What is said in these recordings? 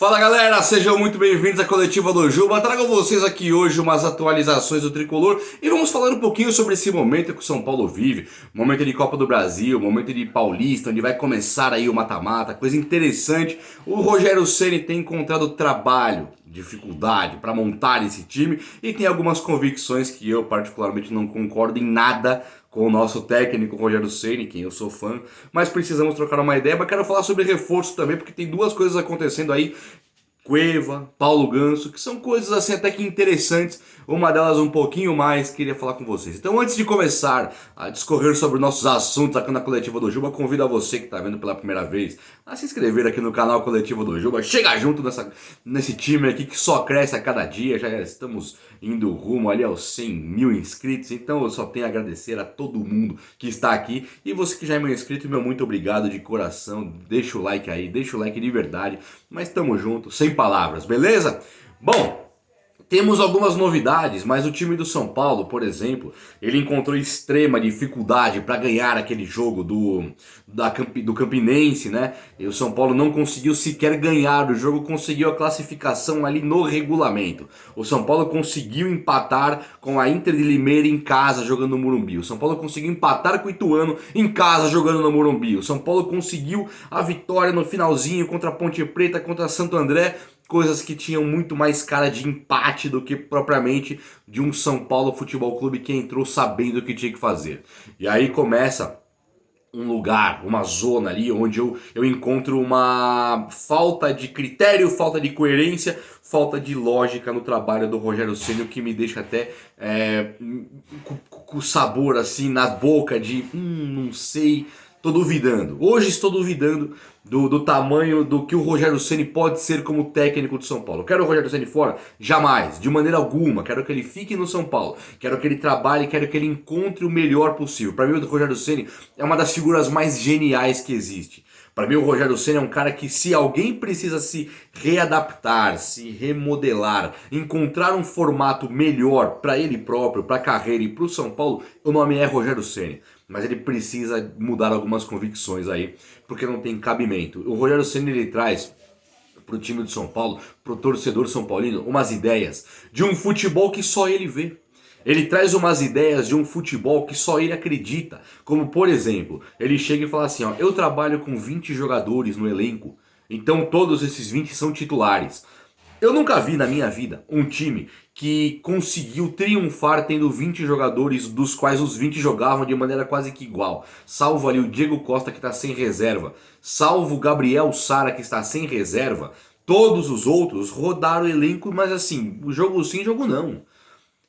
Fala galera, sejam muito bem-vindos à Coletiva do Juba. Trago a vocês aqui hoje umas atualizações do Tricolor e vamos falar um pouquinho sobre esse momento que o São Paulo vive. Momento de Copa do Brasil, momento de Paulista, onde vai começar aí o mata-mata, coisa interessante. O Rogério Ceni tem encontrado trabalho, dificuldade para montar esse time e tem algumas convicções que eu particularmente não concordo em nada com o nosso técnico Rogério Ceni, quem eu sou fã, mas precisamos trocar uma ideia. Mas quero falar sobre reforço também, porque tem duas coisas acontecendo aí. Cueva, Paulo Ganso, que são coisas assim até que interessantes, uma delas um pouquinho mais, queria falar com vocês. Então antes de começar a discorrer sobre nossos assuntos aqui na Coletiva do Juba, convido a você que está vendo pela primeira vez a se inscrever aqui no canal Coletiva do Juba, chega junto nesse time aqui que só cresce a cada dia, já estamos indo rumo ali aos 100 mil inscritos, então eu só tenho a agradecer a todo mundo que está aqui, e você que já é meu inscrito, meu muito obrigado de coração, deixa o like aí, deixa o like de verdade, mas tamo junto, sem palavras, beleza? Bom, temos algumas novidades, mas o time do São Paulo, por exemplo, ele encontrou extrema dificuldade para ganhar aquele jogo do Campinense, né? E o São Paulo não conseguiu sequer ganhar o jogo, conseguiu a classificação ali no regulamento. O São Paulo conseguiu empatar com a Inter de Limeira em casa jogando no Morumbi. O São Paulo conseguiu empatar com o Ituano em casa jogando no Morumbi. O São Paulo conseguiu a vitória no finalzinho contra a Ponte Preta, contra Santo André. Coisas que tinham muito mais cara de empate do que propriamente de um São Paulo Futebol Clube que entrou sabendo o que tinha que fazer. E aí começa um lugar, uma zona ali onde eu encontro uma falta de critério, falta de coerência, falta de lógica no trabalho do Rogério Ceni, o que me deixa até com sabor assim na boca de não sei. Tô duvidando. Hoje estou duvidando do tamanho do que o Rogério Ceni pode ser como técnico de São Paulo. Quero o Rogério Ceni fora? Jamais, de maneira alguma. Quero que ele fique no São Paulo. Quero que ele trabalhe, quero que ele encontre o melhor possível. Para mim o Rogério Ceni é uma das figuras mais geniais que existe. Para mim o Rogério Ceni é um cara que, se alguém precisa se readaptar, se remodelar, encontrar um formato melhor para ele próprio, para a carreira e para o São Paulo, o nome é Rogério Ceni. Mas ele precisa mudar algumas convicções aí, porque não tem cabimento. O Rogério Ceni ele traz pro time de São Paulo, pro torcedor são paulino, umas ideias de um futebol que só ele vê. Ele traz umas ideias de um futebol que só ele acredita. Como, por exemplo, ele chega e fala assim, ó, eu trabalho com 20 jogadores no elenco, então todos esses 20 são titulares. Eu nunca vi na minha vida um time que conseguiu triunfar tendo 20 jogadores, dos quais os 20 jogavam de maneira quase que igual. Salvo ali o Diego Costa, que está sem reserva. Salvo o Gabriel Sara, que está sem reserva. Todos os outros rodaram o elenco, mas assim, jogo sim, jogo não.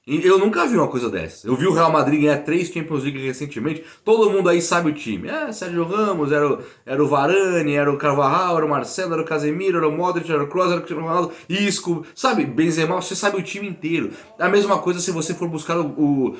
Eu nunca vi uma coisa dessa. Eu vi o Real Madrid ganhar 3 Champions League recentemente. Todo mundo aí sabe o time. Sérgio Ramos, era o Varane, era o Carvajal, era o Marcelo, era o Casemiro, era o Modric, era o Kroos, era o Cristiano Ronaldo, Isco, sabe? Benzema, você sabe o time inteiro. A mesma coisa se você for buscar o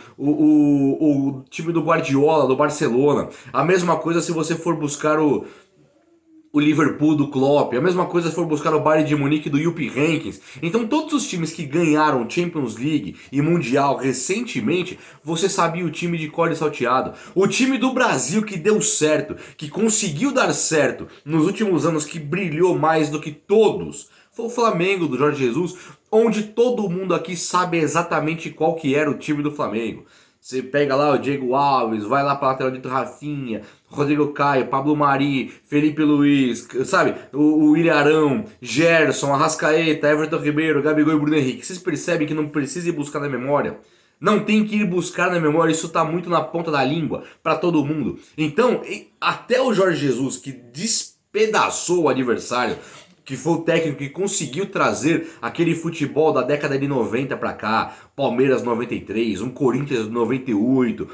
time do Guardiola, do Barcelona. A mesma coisa se você for buscar o Liverpool do Klopp, a mesma coisa se for buscar o Bayern de Munique do Jupp Heynckes. Então todos os times que ganharam Champions League e Mundial recentemente, você sabia o time de cor e salteado. O time do Brasil que deu certo, que conseguiu dar certo nos últimos anos, que brilhou mais do que todos, foi o Flamengo do Jorge Jesus, onde todo mundo aqui sabe exatamente qual que era o time do Flamengo. Você pega lá o Diego Alves, vai lá para lateral direito Rafinha, Rodrigo Caio, Pablo Mari, Felipe Luiz, sabe? O Willian Arão, Gerson, Arrascaeta, Everton Ribeiro, Gabigol e Bruno Henrique. Vocês percebem que não precisa ir buscar na memória? Não tem que ir buscar na memória, isso tá muito na ponta da língua para todo mundo. Então, até o Jorge Jesus, que despedaçou o adversário, que foi o técnico que conseguiu trazer aquele futebol da década de 90 pra cá, Palmeiras 93, um Corinthians de 98,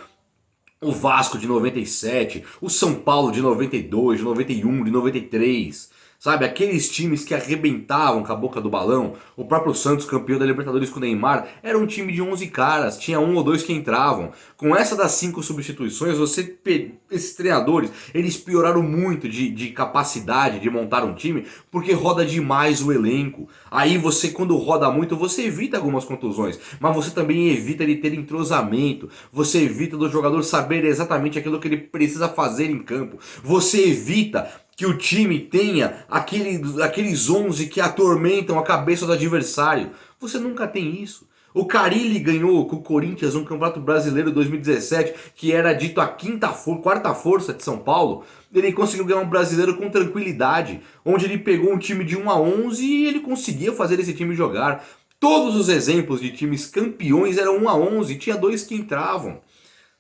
o Vasco de 97, o São Paulo de 92, de 91, de 93... Sabe, aqueles times que arrebentavam com a boca do balão. O próprio Santos, campeão da Libertadores com o Neymar, era um time de 11 caras, tinha 1 ou 2 que entravam. Com essa das 5 substituições, esses treinadores, eles pioraram muito de capacidade de montar um time, porque roda demais o elenco. Aí você, quando roda muito, você evita algumas contusões, mas você também evita de ter entrosamento. Você evita do jogador saber exatamente aquilo que ele precisa fazer em campo. Você evita que o time tenha aqueles 11 que atormentam a cabeça do adversário. Você nunca tem isso. O Carille ganhou com o Corinthians um Campeonato Brasileiro 2017, que era dito a quarta força de São Paulo. Ele conseguiu ganhar um brasileiro com tranquilidade, onde ele pegou um time de 1 a 11 e ele conseguia fazer esse time jogar. Todos os exemplos de times campeões eram 1 a 11, tinha 2 que entravam.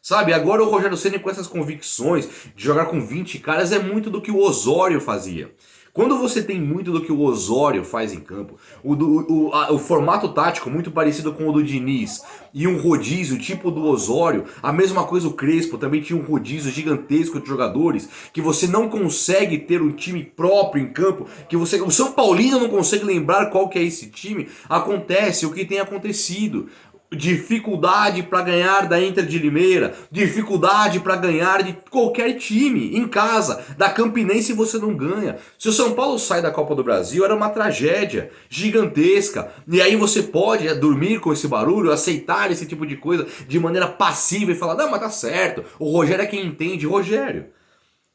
Sabe, agora o Rogério Ceni com essas convicções de jogar com 20 caras é muito do que o Osório fazia. Quando você tem muito do que o Osório faz em campo, o formato tático muito parecido com o do Diniz e um rodízio tipo do Osório, a mesma coisa o Crespo, também tinha um rodízio gigantesco de jogadores, que você não consegue ter um time próprio em campo, o São Paulino não consegue lembrar qual que é esse time, acontece o que tem acontecido. Dificuldade para ganhar da Inter de Limeira, dificuldade para ganhar de qualquer time em casa, da Campinense você não ganha. Se o São Paulo sai da Copa do Brasil era uma tragédia gigantesca, e aí você pode dormir com esse barulho, aceitar esse tipo de coisa de maneira passiva e falar, não, mas tá certo, o Rogério é quem entende. Rogério,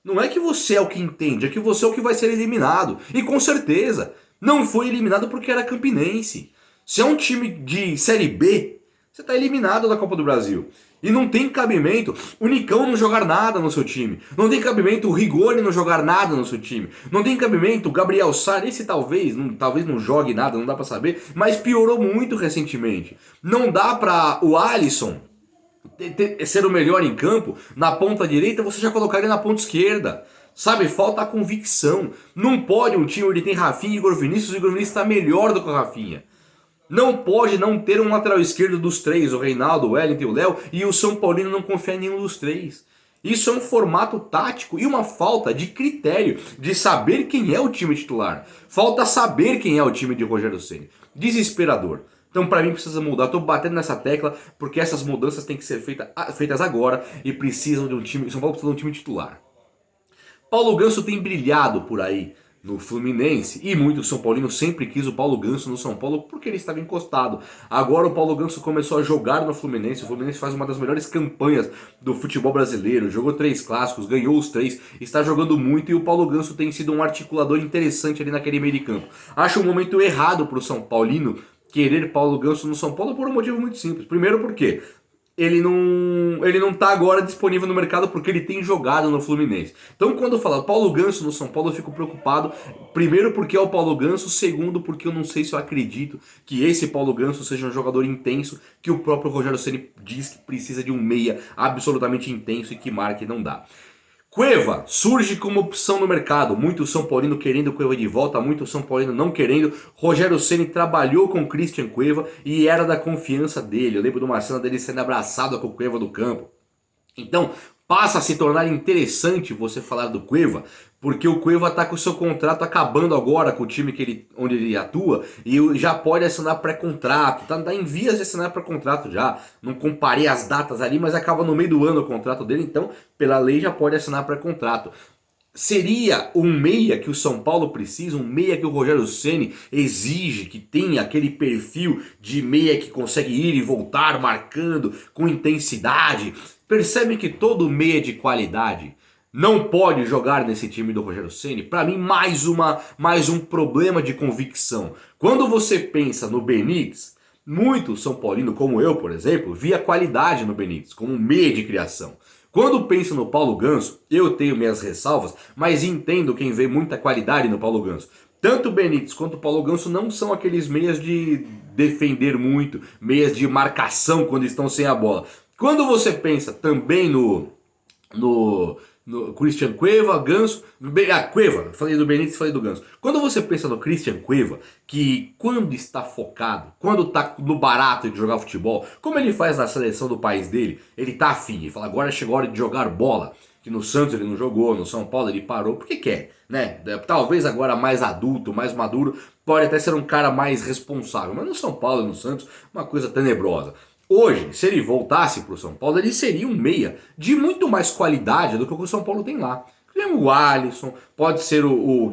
não é que você é o que entende, é que você é o que vai ser eliminado, e com certeza não foi eliminado porque era Campinense. Se é um time de Série B, você está eliminado da Copa do Brasil. E não tem cabimento o Nicão não jogar nada no seu time. Não tem cabimento o Rigoni não jogar nada no seu time. Não tem cabimento o Gabriel Sara, esse talvez não jogue nada, não dá para saber, mas piorou muito recentemente. Não dá para o Alisson ser o melhor em campo, na ponta direita você já colocar ele na ponta esquerda. Sabe, falta a convicção. Não pode um time onde tem Rafinha e Igor Vinícius, o Igor Vinícius está melhor do que o Rafinha. Não pode não ter um lateral esquerdo dos três, o Reinaldo, o Wellington e o Léo, e o São Paulino não confia em nenhum dos três. Isso é um formato tático e uma falta de critério, de saber quem é o time titular. Falta saber quem é o time de Rogério Ceni. Desesperador. Então para mim precisa mudar, estou batendo nessa tecla porque essas mudanças têm que ser feitas agora e precisam de um time, São Paulo precisa de um time titular. Paulo Ganso tem brilhado por aí no Fluminense, e muito São Paulino sempre quis o Paulo Ganso no São Paulo porque ele estava encostado. Agora o Paulo Ganso começou a jogar no Fluminense, o Fluminense faz uma das melhores campanhas do futebol brasileiro, jogou 3 clássicos, ganhou os 3, está jogando muito e o Paulo Ganso tem sido um articulador interessante ali naquele meio de campo. Acho um momento errado para o São Paulino querer Paulo Ganso no São Paulo por um motivo muito simples. Primeiro porque ele não tá agora disponível no mercado porque ele tem jogado no Fluminense. Então quando eu falo Paulo Ganso no São Paulo eu fico preocupado, primeiro porque é o Paulo Ganso, segundo porque eu não sei se eu acredito que esse Paulo Ganso seja um jogador intenso, que o próprio Rogério Ceni diz que precisa de um meia absolutamente intenso e que marque não dá. Cueva surge como opção no mercado, muito São Paulino querendo o Cueva de volta, muito São Paulino não querendo. Rogério Ceni trabalhou com Christian Cueva e era da confiança dele. Eu lembro de uma cena dele sendo abraçado com o Cueva do campo. Então passa a se tornar interessante você falar do Cueva, porque o Cueva está com o seu contrato acabando agora com o time onde ele atua e já pode assinar pré-contrato, tá em vias de assinar pré-contrato já. Não comparei as datas ali, mas acaba no meio do ano o contrato dele, então pela lei já pode assinar pré-contrato. Seria um meia que o São Paulo precisa, um meia que o Rogério Ceni exige, que tenha aquele perfil de meia que consegue ir e voltar marcando com intensidade. Percebe que todo meia de qualidade não pode jogar nesse time do Rogério Ceni? Para mim, mais um problema de convicção. Quando você pensa no Benítez, muito São Paulino, como eu, por exemplo, via qualidade no Benítez, como um meia de criação. Quando penso no Paulo Ganso, eu tenho minhas ressalvas, mas entendo quem vê muita qualidade no Paulo Ganso. Tanto o Benítez quanto o Paulo Ganso não são aqueles meias de defender muito, meias de marcação quando estão sem a bola. Quando você pensa também no Christian Cueva, Ganso... Cueva, falei do Benítez, falei do Ganso. Quando você pensa no Christian Cueva, que quando está focado, quando está no barato de jogar futebol, como ele faz na seleção do país dele, ele tá afim, ele fala, agora chegou a hora de jogar bola. Que no Santos ele não jogou, no São Paulo ele parou, porque quer, né? Talvez agora mais adulto, mais maduro, pode até ser um cara mais responsável, mas no São Paulo e no Santos, uma coisa tenebrosa. Hoje, se ele voltasse para o São Paulo, ele seria um meia de muito mais qualidade do que o que o São Paulo tem lá. O Alisson, pode ser o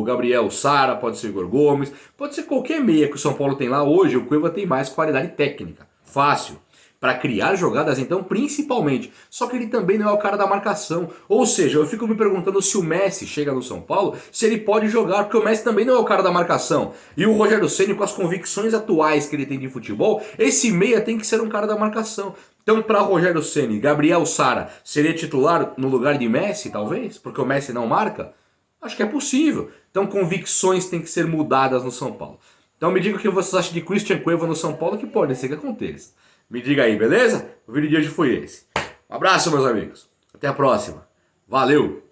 Gabriel Sara, pode ser o Igor Gomes, pode ser qualquer meia que o São Paulo tem lá. Hoje o Cueva tem mais qualidade técnica, fácil. para criar jogadas então, principalmente. Só que ele também não é o cara da marcação. Ou seja, eu fico me perguntando se o Messi chega no São Paulo, se ele pode jogar, porque o Messi também não é o cara da marcação. E o Rogério Ceni, com as convicções atuais que ele tem de futebol, esse meia tem que ser um cara da marcação. Então, para Rogério Ceni, Gabriel Sara seria titular no lugar de Messi, talvez? Porque o Messi não marca? Acho que é possível. Então, convicções têm que ser mudadas no São Paulo. Então, me diga o que vocês acham de Christian Cueva no São Paulo, que pode ser que aconteça. Me diga aí, beleza? O vídeo de hoje foi esse. Um abraço, meus amigos. Até a próxima. Valeu!